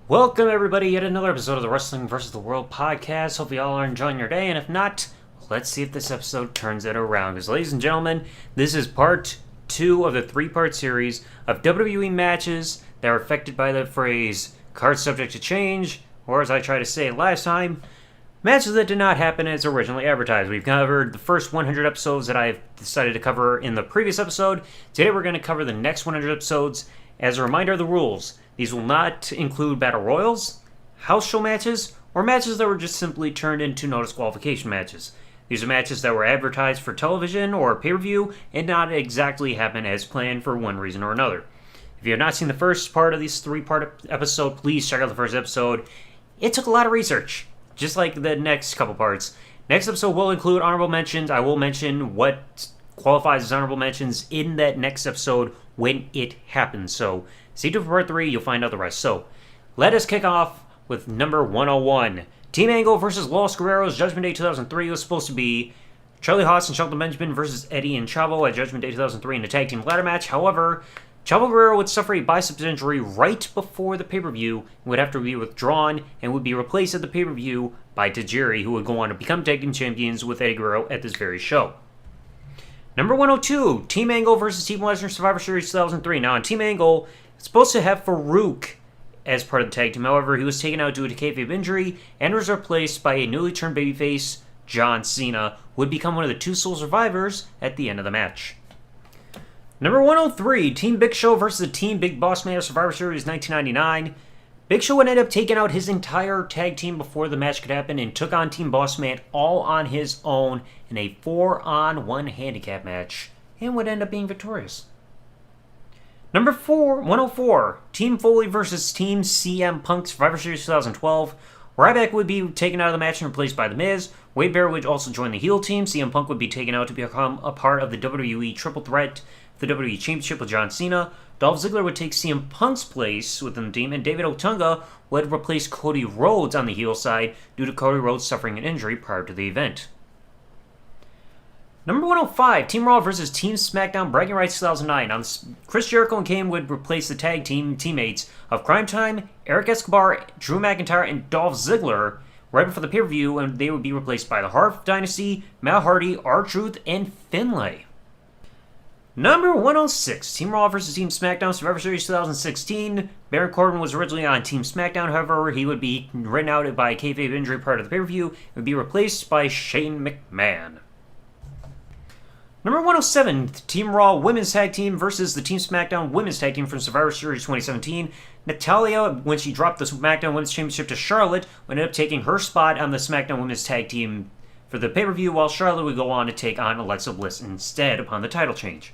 Welcome everybody, yet another episode of the Wrestling vs. the World podcast. Hope you all are enjoying your day, and if not, let's see if this episode turns it around. Because ladies and gentlemen, this is part 2 of the 3-part series of WWE matches that are affected by the phrase, cards subject to change, or as I tried to say last time, matches that did not happen as originally advertised. We've covered the first 100 episodes that I've decided to cover in the previous episode. Today we're going to cover the next 100 episodes. As a reminder of the rules, these will not include battle royals, house show matches, or matches that were just simply turned into no disqualification matches. These are matches that were advertised for television or pay-per-view and not exactly happen as planned for one reason or another. If you have not seen the first part of this 3-part episode, please check out the first episode. It took a lot of research, just like the next couple parts. Next episode will include honorable mentions. I will mention what qualifies as honorable mentions in that next episode when it happens. So stay tuned for part 3, you'll find out the rest. So let us kick off with number 101. Team Angle versus Los Guerreros. Judgment Day 2003 was supposed to be Charlie Haas and Shelton Benjamin versus Eddie and Chavo at Judgment Day 2003 in a tag team ladder match. However, Chavo Guerrero would suffer a biceps injury right before the pay-per-view and would have to be withdrawn and would be replaced at the pay-per-view by Tajiri, who would go on to become tag team champions with Eddie Guerrero at this very show. Number 102, Team Angle versus Team Lesnar Survivor Series 2003. Now, on Team Angle, it's supposed to have Farouk as part of the tag team. However, he was taken out due to kayfabe injury and was replaced by a newly turned babyface, John Cena, who would become one of the two sole survivors at the end of the match. Number 103, Team Big Show versus the Team Big Boss Man of Survivor Series 1999. Big Show would end up taking out his entire tag team before the match could happen and took on Team Boss Man all on his own in a 4-on-1 handicap match and would end up being victorious. Number 104, Team Foley versus Team CM Punk Survivor Series 2012. Ryback would be taken out of the match and replaced by The Miz. Wade Barrett would also join the heel team. CM Punk would be taken out to become a part of the WWE Triple Threat, the WWE Championship with John Cena. Dolph Ziggler would take CM Punk's place within the team, and David Otunga would replace Cody Rhodes on the heel side due to Cody Rhodes suffering an injury prior to the event. Number 105, Team Raw versus Team SmackDown Bragging Rights 2009. Chris Jericho and Kane would replace the tag team teammates of Crime Time, Eric Escobar, Drew McIntyre, and Dolph Ziggler right before the pay-per-view, and they would be replaced by the Hart Dynasty, Matt Hardy, R-Truth, and Finlay. Number 106, Team Raw vs. Team SmackDown Survivor Series 2016. Baron Corbin was originally on Team SmackDown, however, he would be written out by a kayfabe injury prior to the pay-per-view and would be replaced by Shane McMahon. Number 107, Team Raw Women's Tag Team versus the Team SmackDown Women's Tag Team from Survivor Series 2017. Natalya, when she dropped the SmackDown Women's Championship to Charlotte, would end up taking her spot on the SmackDown Women's Tag Team for the pay-per-view, while Charlotte would go on to take on Alexa Bliss instead upon the title change.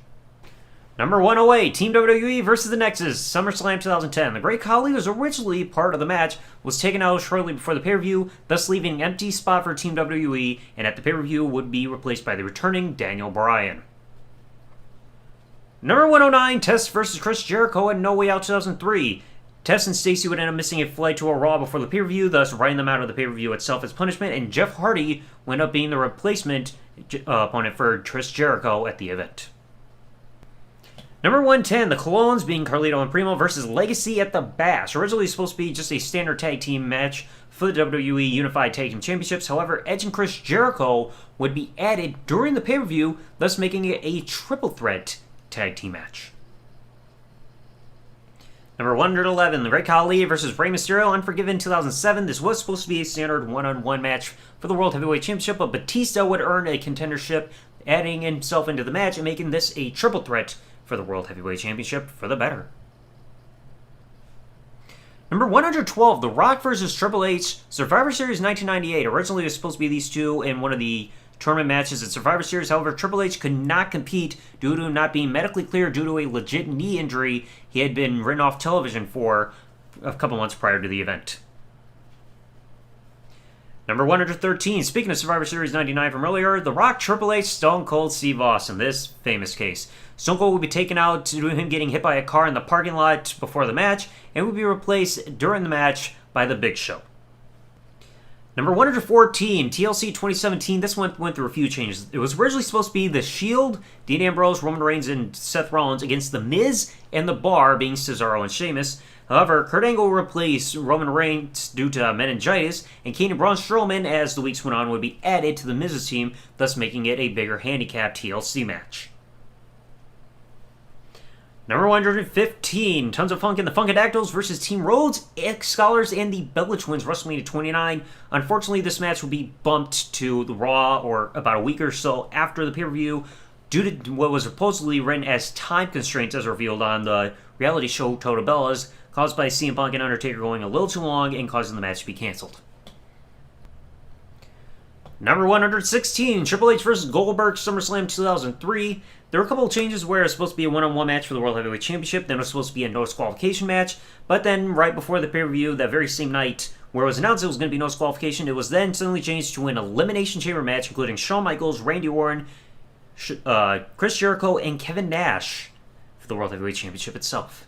Number 108, Team WWE versus The Nexus, SummerSlam 2010. The Great Khali was originally part of the match, was taken out shortly before the pay-per-view, thus leaving an empty spot for Team WWE, and at the pay-per-view would be replaced by the returning Daniel Bryan. Number 109, Test versus Chris Jericho at No Way Out 2003. Test and Stacey would end up missing a flight to a Raw before the pay-per-view, thus writing them out of the pay-per-view itself as punishment, and Jeff Hardy would end up being the replacement opponent for Chris Jericho at the event. Number 110, the Colognes being Carlito and Primo versus Legacy at the Bash. Originally supposed to be just a standard tag team match for the WWE Unified Tag Team Championships. However, Edge and Chris Jericho would be added during the pay-per-view, thus making it a triple threat tag team match. Number 111, the Great Khali versus Rey Mysterio, Unforgiven 2007. This was supposed to be a standard one-on-one match for the World Heavyweight Championship, but Batista would earn a contendership, adding himself into the match and making this a triple threat for the World Heavyweight Championship for the better. Number 112, The Rock versus Triple H, Survivor Series 1998. Originally, it was supposed to be these two in one of the tournament matches at Survivor Series. However, Triple H could not compete due to not being medically clear due to a legit knee injury he had been written off television for a couple months prior to the event. Number 113, speaking of Survivor Series 99 from earlier, The Rock, Triple H, Stone Cold Steve Austin. This famous case. Stone Cold would be taken out due to him getting hit by a car in the parking lot before the match and would be replaced during the match by The Big Show. Number 114, TLC 2017. This one went through a few changes. It was originally supposed to be The Shield, Dean Ambrose, Roman Reigns, and Seth Rollins against The Miz and The Bar, being Cesaro and Sheamus. However, Kurt Angle replaced Roman Reigns due to meningitis, and Kane and Braun Strowman, as the weeks went on, would be added to The Miz's team, thus making it a bigger handicap TLC match. Number 115, Tons of Funk and the Funkadactyls versus Team Rhodes, X Scholars, and the Bella Twins, WrestleMania 29. Unfortunately, this match will be bumped to the Raw or about a week or so after the pay-per-view due to what was supposedly written as time constraints as revealed on the reality show Total Bellas, caused by CM Punk and Undertaker going a little too long and causing the match to be canceled. Number 116, Triple H vs. Goldberg, SummerSlam 2003. There were a couple of changes where it was supposed to be a one-on-one match for the World Heavyweight Championship, then it was supposed to be a no disqualification match, but then right before the pay-per-view, that very same night, where it was announced it was going to be no disqualification, it was then suddenly changed to an Elimination Chamber match, including Shawn Michaels, Randy Orton, Chris Jericho, and Kevin Nash for the World Heavyweight Championship itself.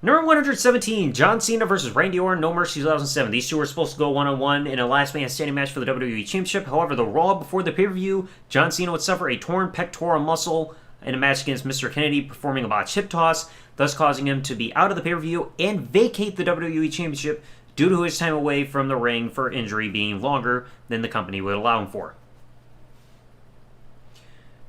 Number 117, John Cena vs. Randy Orton, No Mercy 2007. These two were supposed to go one-on-one in a last man standing match for the WWE Championship. However, the Raw before the pay-per-view, John Cena would suffer a torn pectoral muscle in a match against Mr. Kennedy, performing a botched hip toss, thus causing him to be out of the pay-per-view and vacate the WWE Championship due to his time away from the ring for injury being longer than the company would allow him for.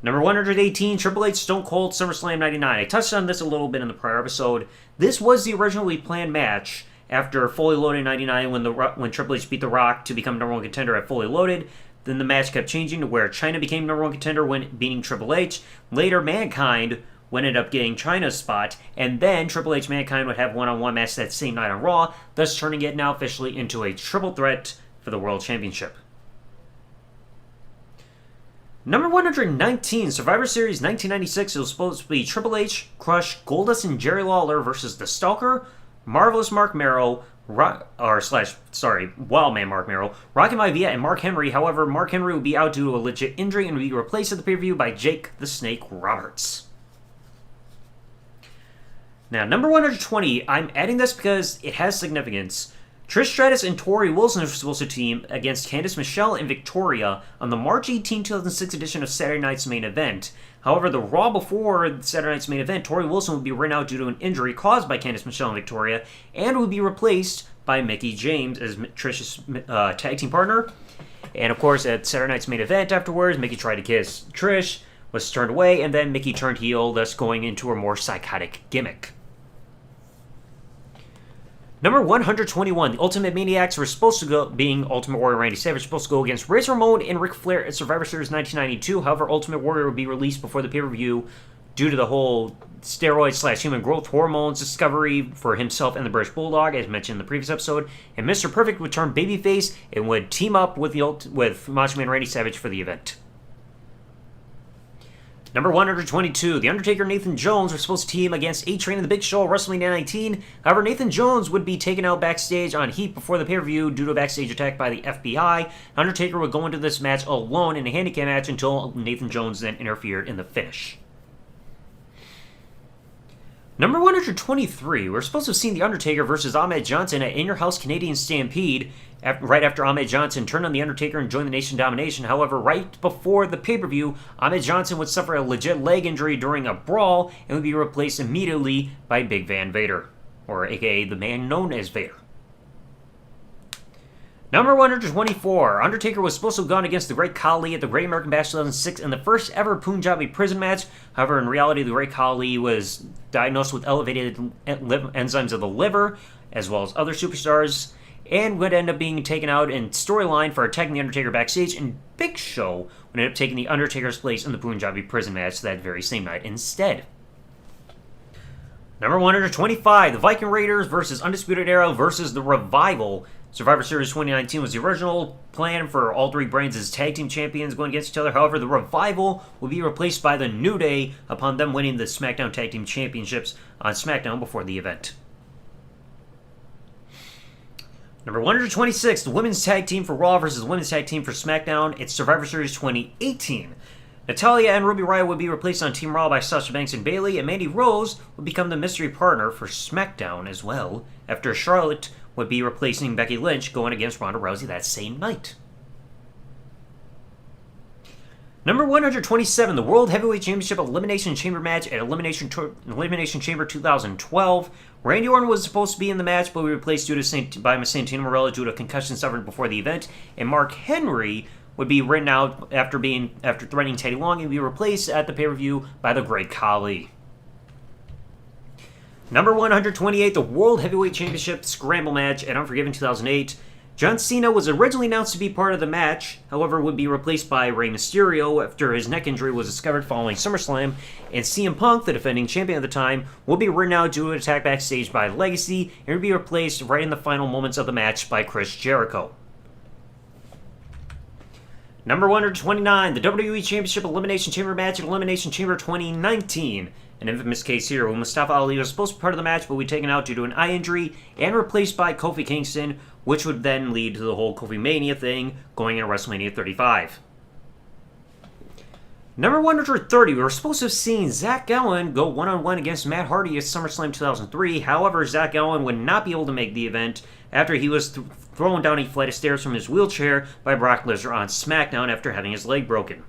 Number 118, Triple H Stone Cold SummerSlam 99. I touched on this a little bit in the prior episode. This was the originally planned match after Fully Loaded 99 when Triple H beat The Rock to become number one contender at Fully Loaded. Then the match kept changing to where China became number one contender when beating Triple H. Later, Mankind would end up getting China's spot, and then Triple H Mankind would have one-on-one match that same night on Raw, thus turning it now officially into a triple threat for the World Championship. Number 119, Survivor Series 1996. It was supposed to be Triple H, Crush, Goldust, and Jerry Lawler versus The Stalker, Marvelous Mark Merrow, Wildman Mark Merrow, Rocky Maivia, and Mark Henry. However, Mark Henry would be out due to a legit injury and would be replaced at the pay-per-view by Jake the Snake Roberts. Now, number 120, I'm adding this because it has significance. Trish Stratus and Tori Wilson are supposed to team against Candice Michelle and Victoria on the March 18, 2006 edition of Saturday Night's Main Event. However, the Raw before Saturday Night's Main Event, Tori Wilson would be written out due to an injury caused by Candice Michelle and Victoria, and would be replaced by Mickie James as Trish's tag team partner. And of course, at Saturday Night's Main Event afterwards, Mickie tried to kiss Trish, was turned away, and then Mickie turned heel, thus going into a more psychotic gimmick. Number 121, the Ultimate Maniacs were supposed to go, being Ultimate Warrior Randy Savage, supposed to go against Razor Ramon and Ric Flair at Survivor Series 1992. However, Ultimate Warrior would be released before the pay-per-view due to the whole steroid/human growth hormones discovery for himself and the British Bulldog, as mentioned in the previous episode. And Mr. Perfect would turn babyface and would team up with Macho Man Randy Savage for the event. Number 122, The Undertaker and Nathan Jones were supposed to team against A-Train and The Big Show at WrestleMania 19. However, Nathan Jones would be taken out backstage on Heat before the pay-per-view due to a backstage attack by the FBI. Undertaker would go into this match alone in a handicap match until Nathan Jones then interfered in the finish. Number 123, we're supposed to have seen The Undertaker versus Ahmed Johnson at In Your House Canadian Stampede right after Ahmed Johnson turned on The Undertaker and joined the Nation Domination. However, right before the pay-per-view, Ahmed Johnson would suffer a legit leg injury during a brawl and would be replaced immediately by Big Van Vader, or aka the man known as Vader. Number 124, Undertaker was supposed to have gone against the Great Khali at the Great American Bash 2006 in the first ever Punjabi prison match. However, in reality, the Great Khali was diagnosed with elevated enzymes of the liver, as well as other superstars, and would end up being taken out in storyline for attacking the Undertaker backstage, and Big Show would end up taking the Undertaker's place in the Punjabi prison match that very same night instead. Number 125, the Viking Raiders versus Undisputed Era versus the Revival. Survivor Series 2019 was the original plan for all three brands as tag team champions going against each other. However, the Revival will be replaced by the New Day upon them winning the SmackDown Tag Team Championships on SmackDown before the event. Number 126, the Women's Tag Team for Raw versus the Women's Tag Team for SmackDown. It's Survivor Series 2018. Natalya and Ruby Riott would be replaced on Team Raw by Sasha Banks and Bayley, and Mandy Rose would become the mystery partner for SmackDown as well, after Charlotte would be replacing Becky Lynch, going against Ronda Rousey that same night. Number 127, the World Heavyweight Championship Elimination Chamber match at Elimination Chamber 2012. Randy Orton was supposed to be in the match, but was replaced by Santino Marella due to a concussion suffered before the event. And Mark Henry would be written out after threatening Teddy Long and be replaced at the pay-per-view by the Great Khali. Number 128, the World Heavyweight Championship Scramble match at Unforgiven 2008. John Cena was originally announced to be part of the match, however would be replaced by Rey Mysterio after his neck injury was discovered following SummerSlam, and CM Punk, the defending champion at the time, would be written out due to an attack backstage by Legacy and would be replaced right in the final moments of the match by Chris Jericho. Number 129, the WWE Championship Elimination Chamber match at Elimination Chamber 2019. An infamous case here where Mustafa Ali was supposed to be part of the match but would be taken out due to an eye injury and replaced by Kofi Kingston, which would then lead to the whole Kofi Mania thing going into WrestleMania 35. Number 130, we were supposed to have seen Zach Gowen go one-on-one against Matt Hardy at SummerSlam 2003. However, Zach Gowen would not be able to make the event after he was thrown down a flight of stairs from his wheelchair by Brock Lesnar on SmackDown after having his leg broken.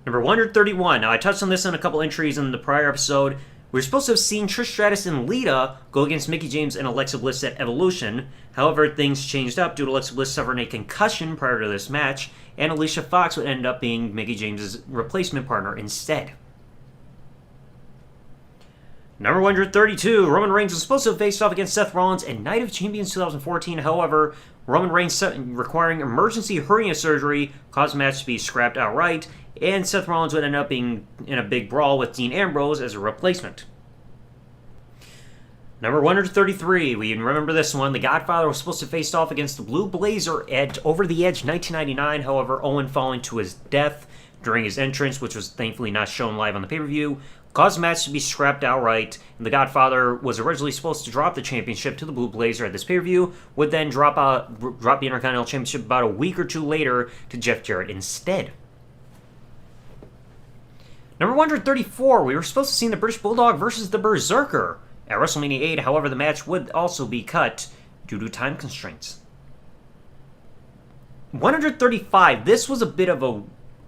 Number 131. Now, I touched on this in a couple entries in the prior episode. We were supposed to have seen Trish Stratus and Lita go against Mickie James and Alexa Bliss at Evolution. However, things changed up due to Alexa Bliss suffering a concussion prior to this match, and Alicia Fox would end up being Mickie James' replacement partner instead. Number 132. Roman Reigns was supposed to have faced off against Seth Rollins at Night of Champions 2014. However, Roman Reigns requiring emergency hernia surgery caused the match to be scrapped outright, and Seth Rollins would end up being in a big brawl with Dean Ambrose as a replacement. Number 133, we remember this one. The Godfather was supposed to face off against the Blue Blazer at Over the Edge 1999. However, Owen falling to his death during his entrance, which was thankfully not shown live on the pay-per-view, caused the match to be scrapped outright. And the Godfather was originally supposed to drop the championship to the Blue Blazer at this pay-per-view, would then drop the Intercontinental Championship about a week or two later to Jeff Jarrett instead. Number 134, we were supposed to see the British Bulldog versus the Berserker at WrestleMania 8. However, the match would also be cut due to time constraints. 135, this was a bit of a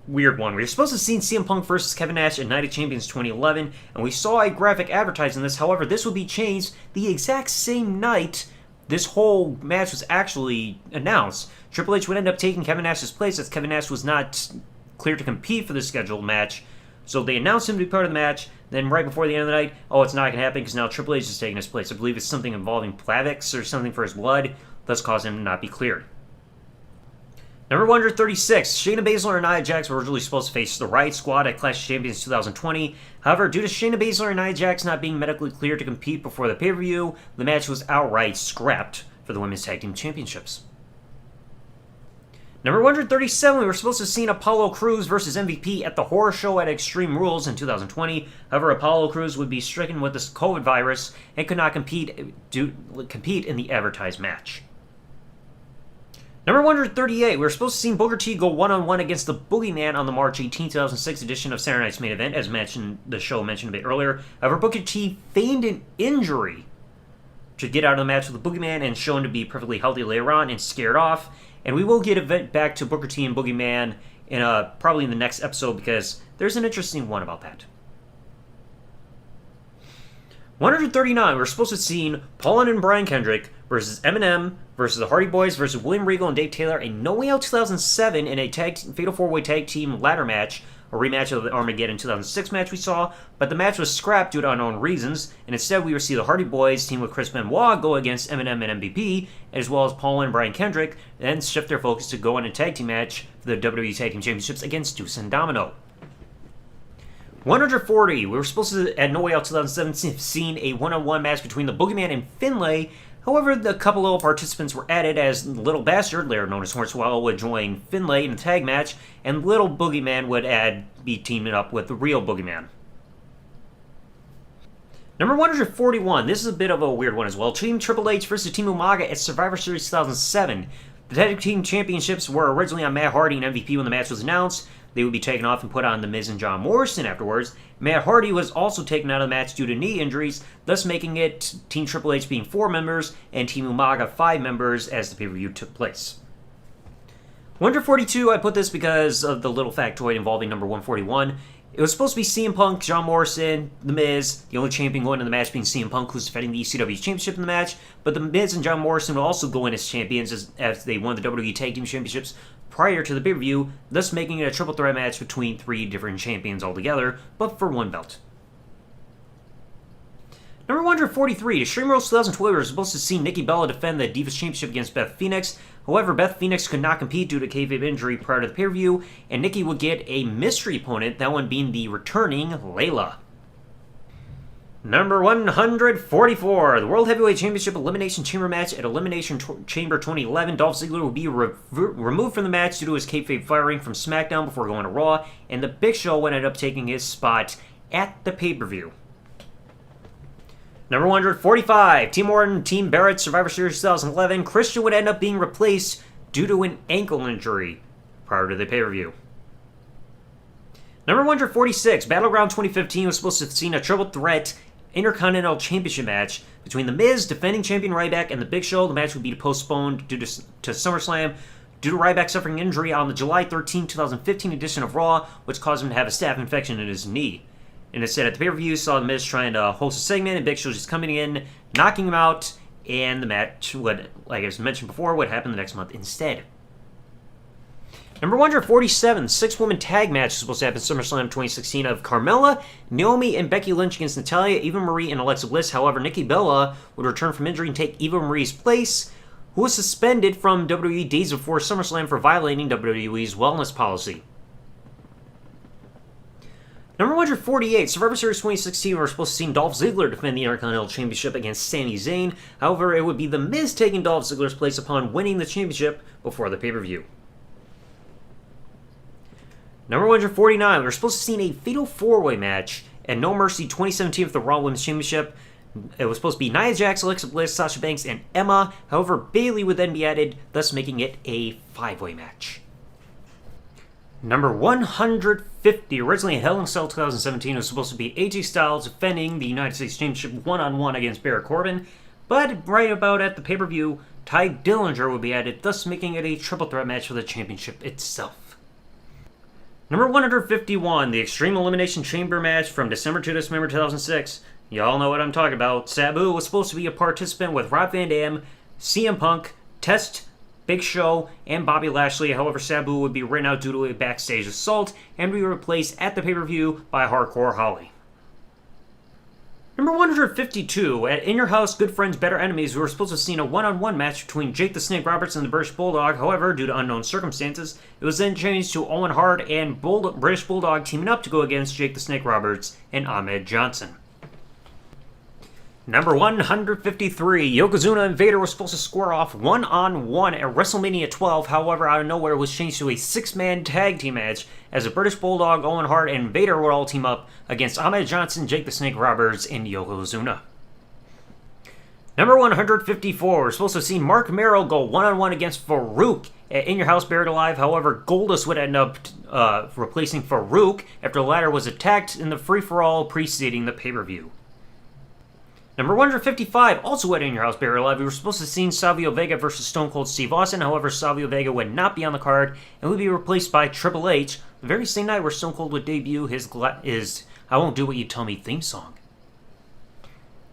weird one. We were supposed to see CM Punk versus Kevin Nash at Night of Champions 2011, and we saw a graphic advertising this. However, this would be changed the exact same night this whole match was actually announced. Triple H would end up taking Kevin Nash's place as Kevin Nash was not clear to compete for the scheduled match. So they announced him to be part of the match, then right before the end of the night, oh, it's not going to happen because now Triple H is taking his place. I believe it's something involving Plavix or something for his blood, thus causing him to not be cleared. Number 136, Shayna Baszler and Nia Jax were originally supposed to face the Riot Squad at Clash of Champions 2020. However, due to Shayna Baszler and Nia Jax not being medically cleared to compete before the pay-per-view, the match was outright scrapped for the Women's Tag Team Championships. Number 137, we were supposed to have seen Apollo Crews versus MVP at the Horror Show at Extreme Rules in 2020. However, Apollo Crews would be stricken with this COVID virus and could not compete in the advertised match. Number 138, we were supposed to see Booker T go one-on-one against the Boogeyman on the March 18, 2006 edition of Saturday Night's Main Event, as mentioned, the show mentioned a bit earlier. However, Booker T feigned an injury to get out of the match with the Boogeyman and shown to be perfectly healthy later on and scared off. And we will get back to Booker T and Boogeyman probably in the next episode because there's an interesting one about that. 139, we're supposed to have seen Paul and Brian Kendrick versus Eminem versus the Hardy Boys versus William Regal and Dave Taylor in No Way Out 2007 in a Fatal 4-Way Tag Team ladder match, a rematch of the Armageddon 2006 match we saw, but the match was scrapped due to unknown reasons, and instead we will see the Hardy Boys team with Chris Benoit go against Eminem and MVP, as well as Paul and Brian Kendrick, then shift their focus to go on a tag team match for the WWE Tag Team Championships against Deuce and Domino. 140, we were supposed to, at No Way Out 2007, have seen a one-on-one match between the Boogeyman and Finlay. However, the couple little participants were added as Little Bastard, later known as Hornswoggle, would join Finlay in the tag match, and Little Boogeyman would be teaming up with the real Boogeyman. Number 141, this is a bit of a weird one as well. Team Triple H versus Team Umaga at Survivor Series 2007. The Tag Team Championships were originally on Matt Hardy and MVP when the match was announced. they would be taken off and put on The Miz and John Morrison afterwards. Matt Hardy was also taken out of the match due to knee injuries, thus making it Team Triple H being 4 members and Team Umaga 5 members as the pay-per-view took place. 142, I put this because of the little factoid involving number 141. It was supposed to be CM Punk, John Morrison, The Miz, the only champion going in the match being CM Punk, who's defending the ECW Championship in the match, but The Miz and John Morrison will also go in as champions as they won the WWE Tag Team Championships prior to the pay-per-view, thus making it a triple threat match between 3 different champions altogether, but for 1 belt. Number 143, Extreme Rules 2012 was supposed to see Nikki Bella defend the Divas Championship against Beth Phoenix. However, Beth Phoenix could not compete due to kayfabe injury prior to the pay-per-view, and Nikki would get a mystery opponent, that one being the returning Layla. Number 144, the World Heavyweight Championship Elimination Chamber match at Elimination Chamber 2011. Dolph Ziggler will be removed from the match due to his kayfabe firing from SmackDown before going to Raw, and the Big Show would end up taking his spot at the pay-per-view. Number 145, Team Orton, Team Barrett, Survivor Series 2011. Christian would end up being replaced due to an ankle injury prior to the pay-per-view. Number 146, Battleground 2015 was supposed to have seen a triple threat Intercontinental Championship match between The Miz, defending champion Ryback, and The Big Show. The match would be postponed due to SummerSlam due to Ryback suffering injury on the July 13, 2015 edition of Raw, which caused him to have a staph infection in his knee. And instead, at the pay-per-view, saw The Miz trying to host a segment, and Big Show just coming in, knocking him out, and the match would, like I was mentioned before, would happen the next month instead. Number 147, 6-woman tag match is supposed to happen SummerSlam 2016 of Carmella, Naomi, and Becky Lynch against Natalya, Eva Marie, and Alexa Bliss. However, Nikki Bella would return from injury and take Eva Marie's place, who was suspended from WWE days before SummerSlam for violating WWE's wellness policy. Number 148, Survivor Series 2016, we're supposed to see Dolph Ziggler defend the Intercontinental Championship against Sami Zayn. However, it would be The Miz taking Dolph Ziggler's place upon winning the championship before the pay-per-view. Number 149, we're supposed to see a Fatal 4-Way match at No Mercy 2017 for the Raw Women's Championship. It was supposed to be Nia Jax, Alexa Bliss, Sasha Banks, and Emma. However, Bayley would then be added, thus making it a 5-way match. Number 150, originally in Hell in a Cell 2017, was supposed to be AJ Styles defending the United States Championship one-on-one against Baron Corbin, but right about at the pay-per-view, Ty Dillinger would be added, thus making it a triple threat match for the championship itself. Number 151, the Extreme Elimination Chamber match from December to December 2006. Y'all know what I'm talking about. Sabu was supposed to be a participant with Rob Van Dam, CM Punk, Test, Big Show, and Bobby Lashley. However, Sabu would be written out due to a backstage assault and be replaced at the pay-per-view by Hardcore Holly. Number 152, at In Your House, Good Friends, Better Enemies, we were supposed to have seen a one-on-one match between Jake the Snake Roberts and the British Bulldog. However, due to unknown circumstances, it was then changed to Owen Hart and British Bulldog teaming up to go against Jake the Snake Roberts and Ahmed Johnson. Number 153, Yokozuna and Vader were supposed to square off one-on-one at WrestleMania 12. However, out of nowhere, it was changed to a 6-man tag team match as the British Bulldog, Owen Hart, and Vader would all team up against Ahmed Johnson, Jake the Snake Roberts, and Yokozuna. Number 154, we're supposed to have seen Mark Merrill go one-on-one against Farouk at In Your House, Buried Alive. However, Goldust would end up replacing Farouk after the latter was attacked in the free-for-all preceding the pay-per-view. Number 155, also at In Your House, Buried Alive, we were supposed to have seen Savio Vega versus Stone Cold Steve Austin. However, Savio Vega would not be on the card and would be replaced by Triple H the very same night where Stone Cold would debut his I Won't Do What You Tell Me theme song.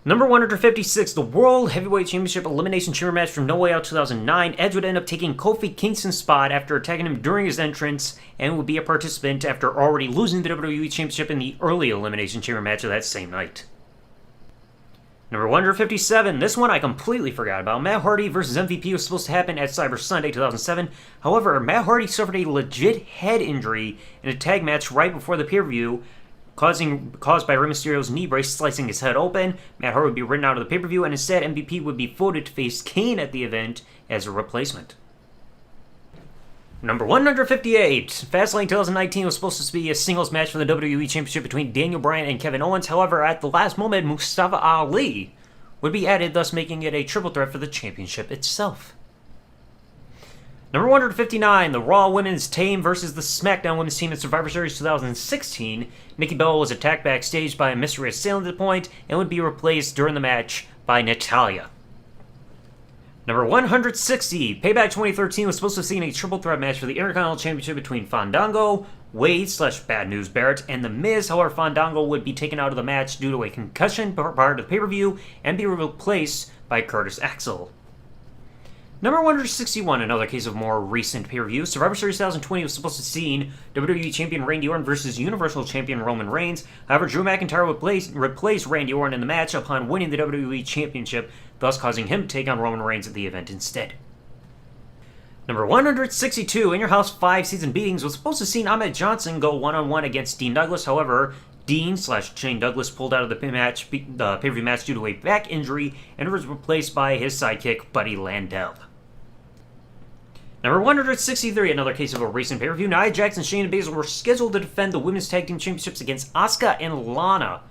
Number 156, the World Heavyweight Championship Elimination Chamber match from No Way Out 2009. Edge would end up taking Kofi Kingston's spot after attacking him during his entrance and would be a participant after already losing the WWE Championship in the early Elimination Chamber match of that same night. Number 157, this one I completely forgot about. Matt Hardy versus MVP was supposed to happen at Cyber Sunday 2007. However, Matt Hardy suffered a legit head injury in a tag match right before the pay-per-view, caused by Rey Mysterio's knee brace slicing his head open. Matt Hardy would be written out of the pay-per-view, and instead MVP would be voted to face Kane at the event as a replacement. Number 158, Fastlane 2019 was supposed to be a singles match for the WWE Championship between Daniel Bryan and Kevin Owens. However, at the last moment, Mustafa Ali would be added, thus making it a triple threat for the championship itself. Number 159, the Raw Women's Team versus the SmackDown Women's Team at Survivor Series 2016. Nikki Bella was attacked backstage by a mystery assailant at the point and would be replaced during the match by Natalya. Number 160, Payback 2013 was supposed to have seen a triple threat match for the Intercontinental Championship between Fandango, Wade/Bad News Barrett, and The Miz. However, Fandango would be taken out of the match due to a concussion prior to the pay-per-view and be replaced by Curtis Axel. Number 161, another case of more recent pay-per-view. Survivor Series 2020 was supposed to have seen WWE Champion Randy Orton versus Universal Champion Roman Reigns. However, Drew McIntyre would replace Randy Orton in the match upon winning the WWE Championship, thus causing him to take on Roman Reigns at the event instead. Number 162, In Your House 5 Season Beatings was supposed to have seen Ahmed Johnson go one-on-one against Dean Douglas. However, Dean/Shane Douglas pulled out of the pay-per-view match due to a back injury and was replaced by his sidekick, Buddy Landel. Number 163, another case of a recent pay-per-view. Nia Jax and Shayna Baszler were scheduled to defend the Women's Tag Team Championships against Asuka and Lana.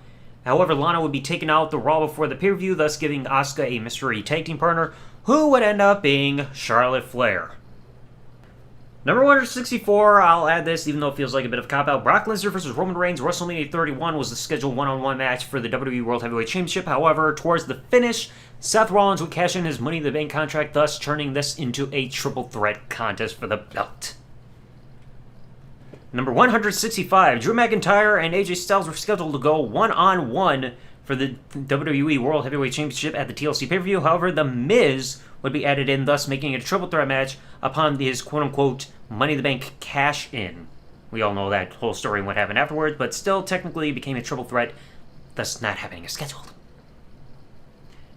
However, Lana would be taken out the Raw before the pay-per-view, thus giving Asuka a mystery tag team partner, who would end up being Charlotte Flair. Number 164, I'll add this even though it feels like a bit of a cop-out. Brock Lesnar versus Roman Reigns, WrestleMania 31 was the scheduled one-on-one match for the WWE World Heavyweight Championship. However, towards the finish, Seth Rollins would cash in his Money in the Bank contract, thus turning this into a triple threat contest for the belt. Number 165, Drew McIntyre and AJ Styles were scheduled to go one-on-one for the WWE World Heavyweight Championship at the TLC pay-per-view. However, The Miz would be added in, thus making it a triple threat match upon his quote-unquote Money in the Bank cash-in. We all know that whole story and what happened afterwards, but still technically became a triple threat, thus not having it scheduled.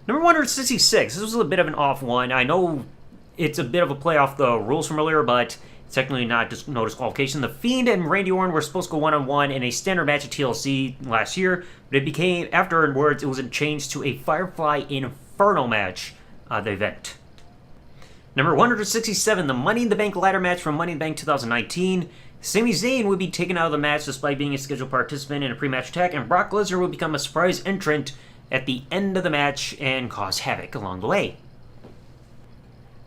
Number 166, this was a bit of an off one. I know it's a bit of a play off the rules from earlier, but it's technically no disqualification. The Fiend and Randy Orton were supposed to go one-on-one in a standard match at TLC last year, but it became, afterwards, it was changed to a Firefly Inferno match at the event. Number 167, the Money in the Bank ladder match from Money in the Bank 2019. Sami Zayn would be taken out of the match despite being a scheduled participant in a pre-match attack, and Brock Lesnar would become a surprise entrant at the end of the match and cause havoc along the way.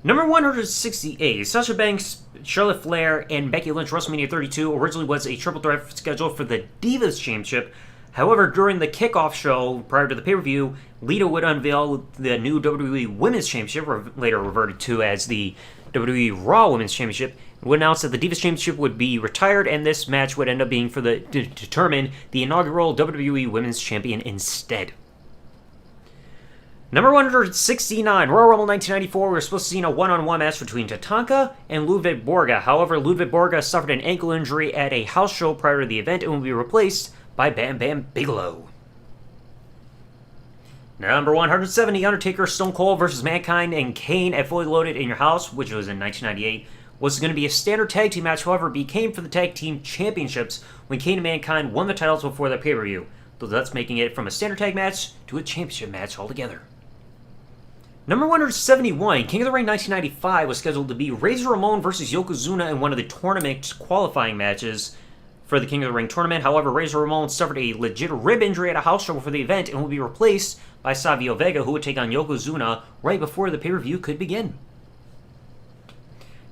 Number 168, Sasha Banks, Charlotte Flair, and Becky Lynch WrestleMania 32 originally was a triple threat schedule for the Divas Championship. However, during the kickoff show prior to the pay-per-view, Lita would unveil the new WWE Women's Championship, later reverted to as the WWE Raw Women's Championship, and would announce that the Divas Championship would be retired, and this match would end up being to determine the inaugural WWE Women's Champion instead. Number 169, Royal Rumble 1994, we were supposed to see a one-on-one match between Tatanka and Ludwig Borga. However, Ludwig Borga suffered an ankle injury at a house show prior to the event and will be replaced by Bam Bam Bigelow. Number 170, Undertaker, Stone Cold versus Mankind and Kane at Fully Loaded in Your House, which was in 1998, was going to be a standard tag team match. However, it became for the tag team championships when Kane and Mankind won the titles before the pay-per-view, so that's making it from a standard tag match to a championship match altogether. Number 171, King of the Ring 1995 was scheduled to be Razor Ramon versus Yokozuna in one of the tournament qualifying matches for the King of the Ring tournament. However, Razor Ramon suffered a legit rib injury at a house show for the event and will be replaced by Savio Vega, who would take on Yokozuna right before the pay-per-view could begin.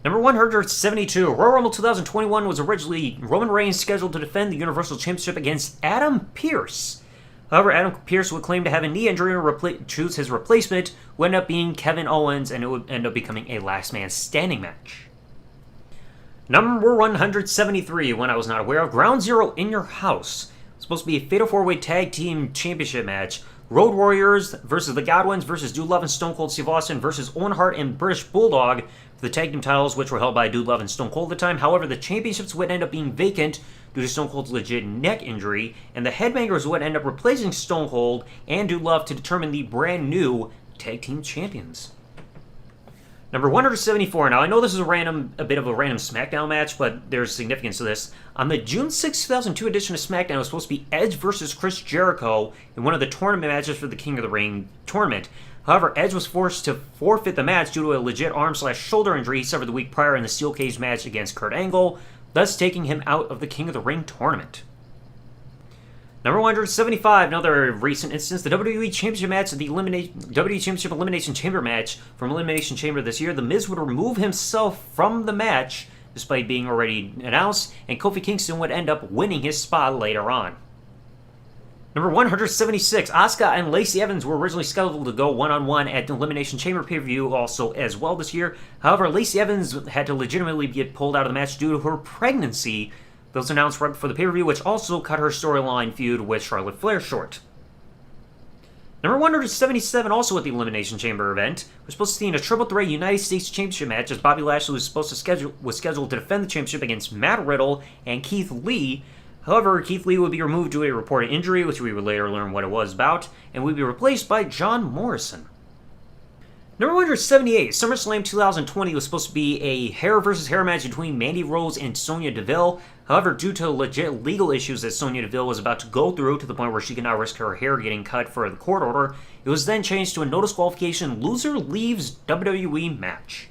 Number 172, Royal Rumble 2021 was originally Roman Reigns scheduled to defend the Universal Championship against Adam Pearce. However, Adam Pearce would claim to have a knee injury and choose his replacement, who ended up being Kevin Owens, and it would end up becoming a last man standing match. Number 173, one I was not aware of, Ground Zero in Your House. It's supposed to be a Fatal 4-Way Tag Team Championship match. Road Warriors versus the Godwins versus Dude Love and Stone Cold Steve Austin versus Owen Hart and British Bulldog for the tag team titles, which were held by Dude Love and Stone Cold at the time. However, the championships would end up being vacant due to Stone Cold's legit neck injury, and the Headbangers would end up replacing Stone Cold and Dude Love to determine the brand new tag team champions. Number 174. Now, I know this is a bit of a random SmackDown match, but there's significance to this. On the June 6, 2002 edition of SmackDown, it was supposed to be Edge versus Chris Jericho in one of the tournament matches for the King of the Ring tournament. However, Edge was forced to forfeit the match due to a legit arm/shoulder injury he suffered the week prior in the Steel Cage match against Kurt Angle, thus taking him out of the King of the Ring tournament. Number 175, another recent instance, the WWE Championship match, the WWE Championship Elimination Chamber match from Elimination Chamber this year. The Miz would remove himself from the match, despite being already announced, and Kofi Kingston would end up winning his spot later on. Number 176, Asuka and Lacey Evans were originally scheduled to go one-on-one at the Elimination Chamber pay-per-view also as well this year. However, Lacey Evans had to legitimately get pulled out of the match due to her pregnancy. That was announced right before the pay-per-view, which also cut her storyline feud with Charlotte Flair short. Number 177, also at the Elimination Chamber event, we're supposed to see in a triple threat United States Championship match as Bobby Lashley was scheduled to defend the championship against Matt Riddle and Keith Lee. However, Keith Lee would be removed due to a reported injury, which we would later learn what it was about, and would be replaced by John Morrison. Number 178, SummerSlam 2020 was supposed to be a hair versus hair match between Mandy Rose and Sonya Deville. However, due to legit legal issues that Sonya Deville was about to go through to the point where she could not risk her hair getting cut for the court order, it was then changed to a no disqualification loser leaves WWE match.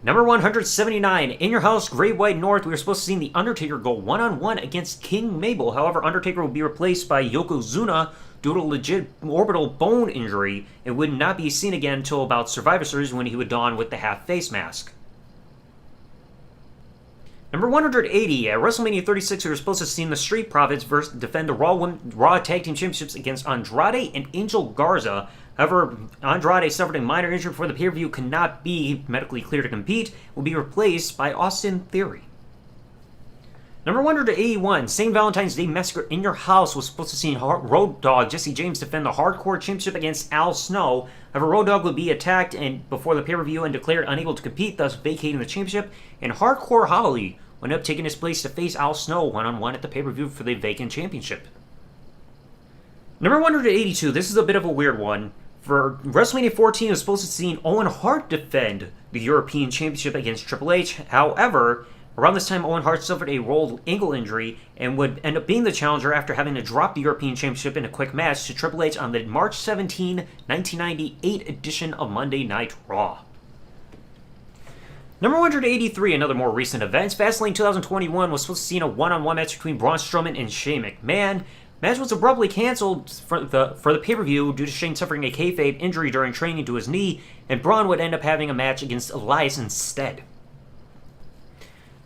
Number 179, In Your House, Great White North, we were supposed to see The Undertaker go one-on-one against King Mabel. However, Undertaker would be replaced by Yokozuna due to a legit orbital bone injury and would not be seen again until about Survivor Series when he would don with the half-face mask. Number 180, at WrestleMania 36, we were supposed to see the Street Profits defend the Raw Tag Team Championships against Andrade and Angel Garza. However, Andrade suffered a minor injury before the pay-per-view, could not be medically cleared to compete, will be replaced by Austin Theory. Number 181, St. Valentine's Day Massacre in Your House was supposed to see Road Dogg Jesse James defend the Hardcore Championship against Al Snow. However, Road Dogg would be attacked before the pay-per-view and declared unable to compete, thus vacating the championship, and Hardcore Holly would end up taking his place to face Al Snow one-on-one at the pay-per-view for the vacant championship. Number 182, this is a bit of a weird one. For WrestleMania 14, it was supposed to see Owen Hart defend the European Championship against Triple H. However, around this time, Owen Hart suffered a rolled ankle injury and would end up being the challenger after having to drop the European Championship in a quick match to Triple H on the March 17, 1998 edition of Monday Night Raw. Number 183, another more recent event. Fastlane 2021 was supposed to see a one-on-one match between Braun Strowman and Shane McMahon. Match was abruptly canceled for the pay-per-view due to Shane suffering a kayfabe injury during training to his knee, and Braun would end up having a match against Elias instead.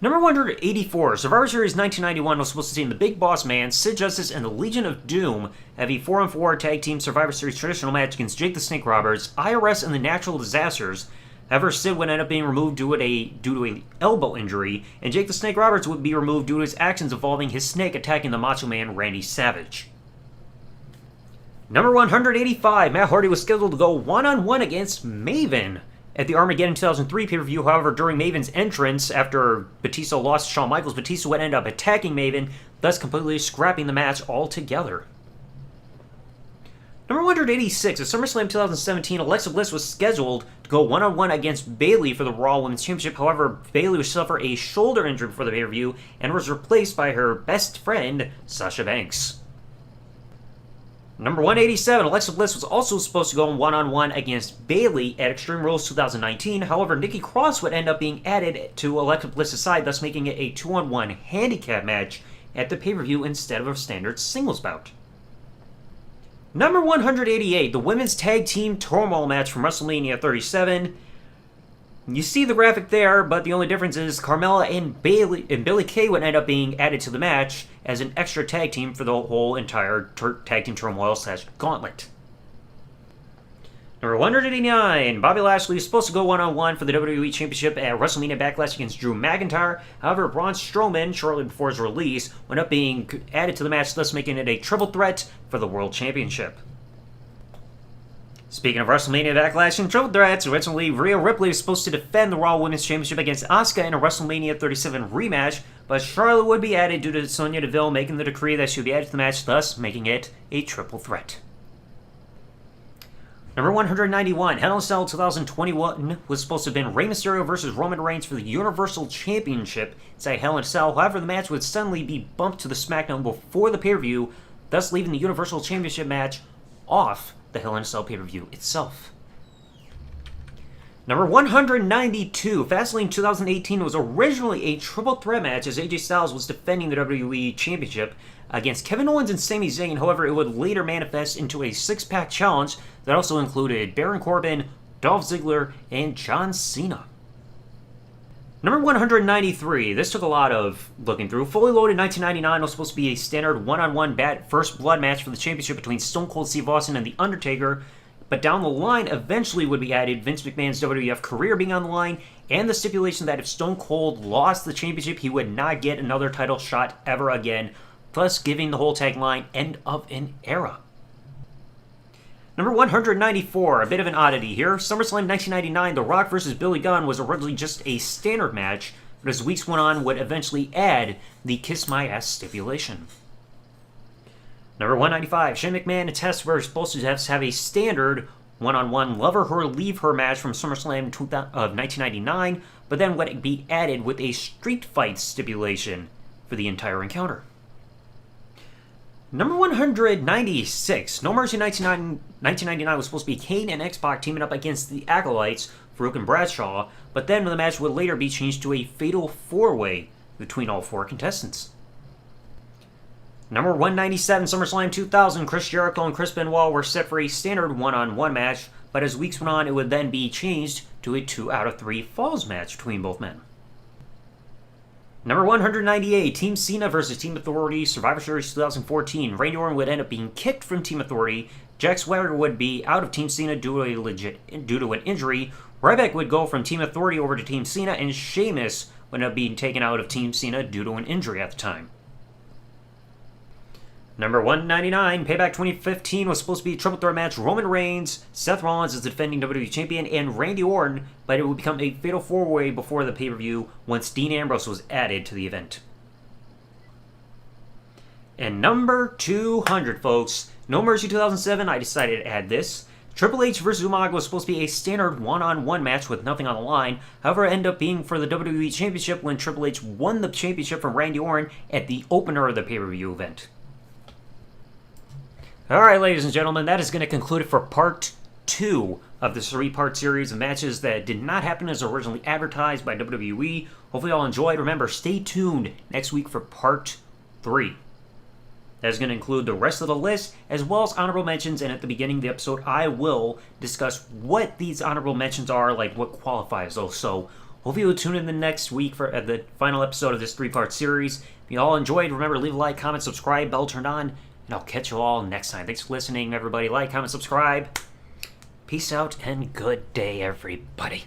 Number 184, Survivor Series 1991 was supposed to see the Big Boss Man, Sid Justice, and the Legion of Doom have a 4-on-4 tag team Survivor Series traditional match against Jake the Snake Roberts, IRS, and the Natural Disasters. However, Sid would end up being removed due to an elbow injury, and Jake the Snake Roberts would be removed due to his actions involving his snake attacking the Macho Man Randy Savage. Number 185, Matt Hardy was scheduled to go one-on-one against Maven at the Armageddon 2003 pay-per-view. However, during Maven's entrance, after Batista lost to Shawn Michaels, Batista would end up attacking Maven, thus completely scrapping the match altogether. Number 186, at SummerSlam 2017, Alexa Bliss was scheduled to go one-on-one against Bayley for the Raw Women's Championship. However, Bayley would suffer a shoulder injury before the pay-per-view and was replaced by her best friend, Sasha Banks. Number 187, Alexa Bliss was also supposed to go one-on-one against Bayley at Extreme Rules 2019. However, Nikki Cross would end up being added to Alexa Bliss's side, thus making it a 2-on-1 handicap match at the pay-per-view instead of a standard singles bout. Number 188, the Women's Tag Team Turmoil match from WrestleMania 37. You see the graphic there, but the only difference is Carmella and Billie Kay would end up being added to the match as an extra tag team for the whole entire Tag Team Turmoil/Gauntlet. Number 189, Bobby Lashley is supposed to go one-on-one for the WWE Championship at WrestleMania Backlash against Drew McIntyre. However, Braun Strowman, shortly before his release, would end up being added to the match, thus making it a triple threat for the World Championship. Speaking of WrestleMania Backlash and triple threats, originally Rhea Ripley was supposed to defend the Raw Women's Championship against Asuka in a WrestleMania 37 rematch, but Charlotte would be added due to Sonya Deville making the decree that she would be added to the match, thus making it a triple threat. Number 191, Hell in a Cell 2021 was supposed to have been Rey Mysterio versus Roman Reigns for the Universal Championship inside Hell in a Cell. However, the match would suddenly be bumped to the SmackDown before the pay-per-view, thus leaving the Universal Championship match off the Hell in a Cell pay-per-view itself. Number 192, Fastlane 2018 was originally a triple threat match as AJ Styles was defending the WWE Championship. against Kevin Owens and Sami Zayn. However, it would later manifest into a six-pack challenge that also included Baron Corbin, Dolph Ziggler, and John Cena. Number 193. This took a lot of looking through. Fully Loaded 1999 was supposed to be a standard one-on-one first blood match for the championship between Stone Cold Steve Austin and The Undertaker. But down the line, eventually would be added Vince McMahon's WWF career being on the line, and the stipulation that if Stone Cold lost the championship, he would not get another title shot ever again, thus giving the whole tagline "End of an Era." Number 194, a bit of an oddity here. SummerSlam 1999, The Rock vs. Billy Gunn was originally just a standard match, but as weeks went on, would eventually add the Kiss My Ass stipulation. Number 195, Shane McMahon and Test were supposed to have a standard one-on-one Love Her or Leave Her match from SummerSlam of 1999, but then would be added with a street fight stipulation for the entire encounter. Number 196, No Mercy 1999 was supposed to be Kane and X-Pac teaming up against the Acolytes, Farouk and Bradshaw, but then the match would later be changed to a fatal four-way between all four contestants. Number 197, SummerSlam 2000, Chris Jericho and Chris Benoit were set for a standard one-on-one match, but as weeks went on, it would then be changed to a 2 out of 3 falls match between both men. Number 198, Team Cena vs. Team Authority, Survivor Series 2014. Randy Orton would end up being kicked from Team Authority. Jack Swagger would be out of Team Cena due to an injury. Ryback would go from Team Authority over to Team Cena, and Sheamus would end up being taken out of Team Cena due to an injury at the time. Number 199, Payback 2015 was supposed to be a triple threat match. Roman Reigns, Seth Rollins as the defending WWE Champion, and Randy Orton, but it would become a fatal four-way before the pay-per-view once Dean Ambrose was added to the event. And number 200, folks, No Mercy 2007, I decided to add this. Triple H vs. Umaga was supposed to be a standard one-on-one match with nothing on the line. However, it ended up being for the WWE Championship when Triple H won the championship from Randy Orton at the opener of the pay-per-view event. Alright, ladies and gentlemen, that is going to conclude it for part 2 of this 3-part series of matches that did not happen as originally advertised by WWE. Hopefully you all enjoyed. Remember, stay tuned next week for part 3. That is going to include the rest of the list, as well as honorable mentions, and at the beginning of the episode, I will discuss what these honorable mentions are, like what qualifies those. So, hopefully you'll tune in the next week for the final episode of this 3-part series. If you all enjoyed, remember, leave a like, comment, subscribe, bell turned on, and I'll catch you all next time. Thanks for listening, everybody. Like, comment, subscribe. Peace out, and good day, everybody.